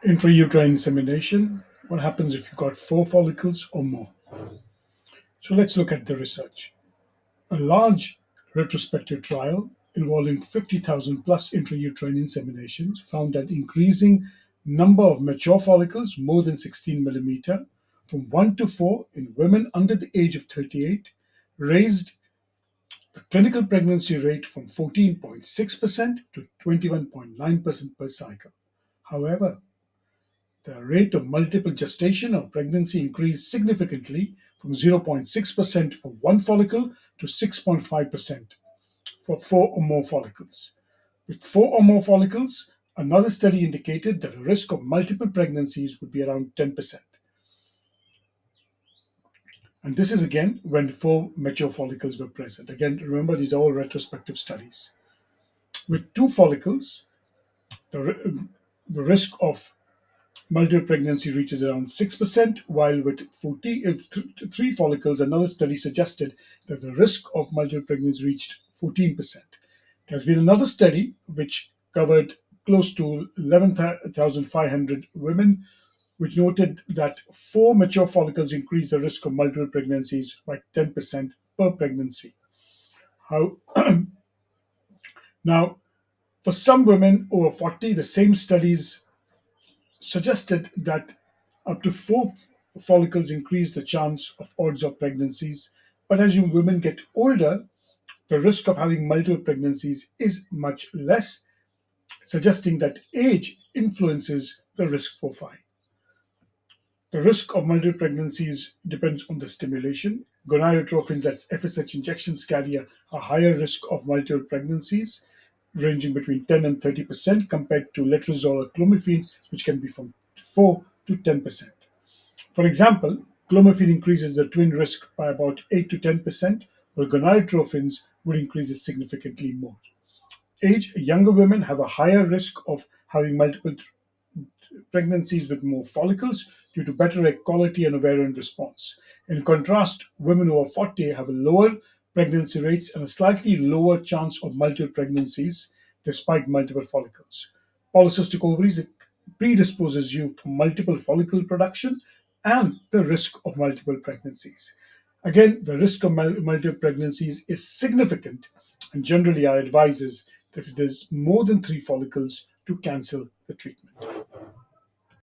Intrauterine insemination. What happens if you've got four follicles or more? So let's look at the research. A large retrospective trial involving 50,000 plus intrauterine inseminations found that increasing number of mature follicles more than 16 millimeter from 1 to 4 in women under the age of 38 raised the clinical pregnancy rate from 14.6% to 21.9% per cycle. However, the rate of multiple gestation or pregnancy increased significantly from 0.6% for one follicle to 6.5% for four or more follicles. With four or more follicles, another study indicated that the risk of multiple pregnancies would be around 10%. And this is again when four mature follicles were present. Again, remember, these are all retrospective studies. With two follicles, the risk of multiple pregnancy reaches around 6%, while with three follicles, another study suggested that the risk of multiple pregnancy reached 14%. There's been another study which covered close to 11,500 women, which noted that four mature follicles increase the risk of multiple pregnancies by 10% per pregnancy. How Now, for some women over 40, the same studies suggested that up to four follicles increase the chance of odds of pregnancies. But as you women get older, the risk of having multiple pregnancies is much less, suggesting that age influences the risk profile. The risk of multiple pregnancies depends on the stimulation. Gonadotropins, that's FSH injections, carry a higher risk of multiple pregnancies, ranging between 10 and 30% compared to letrozole or clomiphene, which can be from 4 to 10%. For example, clomiphene increases the twin risk by about 8 to 10%, while gonadotropins would increase it significantly more. Younger women have a higher risk of having multiple pregnancies with more follicles due to better egg quality and ovarian response. In contrast, women over 40 have a lower pregnancy rates and a slightly lower chance of multiple pregnancies despite multiple follicles. Polycystic ovaries predisposes you to multiple follicle production and the risk of multiple pregnancies. Again, the risk of multiple pregnancies is significant, and generally our advice is that if there's more than three follicles, to cancel the treatment.